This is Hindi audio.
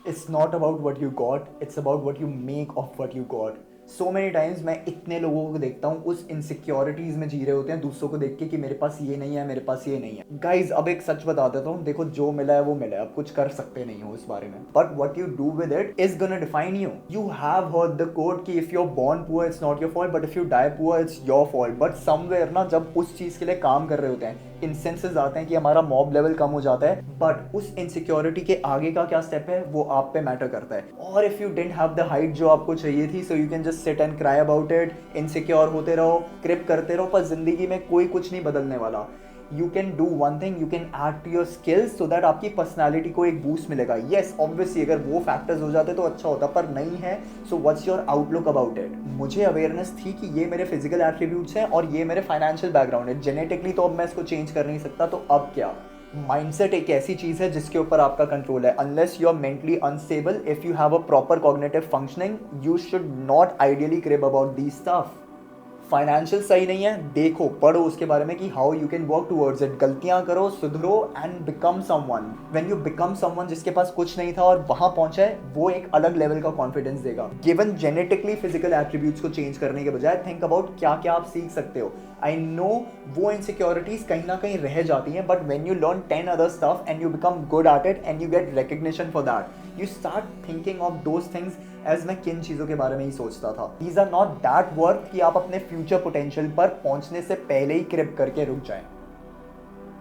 It's not about what you got, it's about what you make of what you got. So many times मैं इतने लोगों को देखता हूँ उस इनसिक्योरिटीज़ में जी रहे होते हैं दूसरों को देख के कि मेरे पास ये नहीं है, मेरे पास ये नहीं है. गाइज अब एक सच बता देता हूँ, देखो जो मिला है वो मिला है, अब कुछ कर सकते नहीं हो इस बारे में. But what you do with it is gonna define you. You have heard the quote कि if you are born poor it's not your fault, but if you die poor it's your fault. But somewhere ना जब उस चीज़ के लिए काम कर रहे होते हैं इंसेंसेस आते हैं कि हमारा मॉब लेवल कम हो जाता है, बट उस इनसिक्योरिटी के आगे का क्या स्टेप है वो आप पे मैटर करता है. और if you didn't have the height जो आपको चाहिए थी, so you can just sit and cry about it, insecure होते रहो, क्रिप करते रहो, पर जिंदगी में कोई कुछ नहीं बदलने वाला. You can do one thing, you can add to your skills so that आपकी पर्सनैलिटी को एक बूस्ट मिलेगा. येस ऑब्वियसली अगर वो फैक्टर्स हो जाते तो अच्छा होता, पर नहीं है. So what's your outlook about it. मुझे अवेयरनेस थी कि ये मेरे फिजिकल एट्रीब्यूट्स हैं और ये मेरे फाइनेंशियल बैकग्राउंड है. जेनेटिकली तो अब मैं इसको चेंज कर नहीं सकता, तो अब क्या. माइंडसेट एक ऐसी चीज़ है जिसके ऊपर आपका कंट्रोल है. Unless you are mentally unstable, if you have a proper cognitive functioning, you should not ideally crib about the stuff. Financial सही नहीं है, देखो पढ़ो उसके बारे में कि how you can work towards it. गलतियां करो, सुधरो and become someone. When you become someone जिसके पास कुछ नहीं था और वहां पहुंचा है, वो एक अलग लेवल का कॉन्फिडेंस देगा. गिवन जेनेटिकली फिजिकल एट्रीब्यूट्स को चेंज करने के बजाय थिंक अबाउट क्या क्या आप सीख सकते हो. आई नो वो इनसिक्योरिटीज कहीं ना कहीं रह जाती हैं, but when you learn 10 other stuff and you become good at it and you get recognition for that, you start thinking of those things as मैं किन चीज़ों के बारे में ही सोचता था. These are not that worth कि आप अपने फ्यूचर पोटेंशियल पर पहुंचने से पहले ही क्रिप करके रुक जाएं.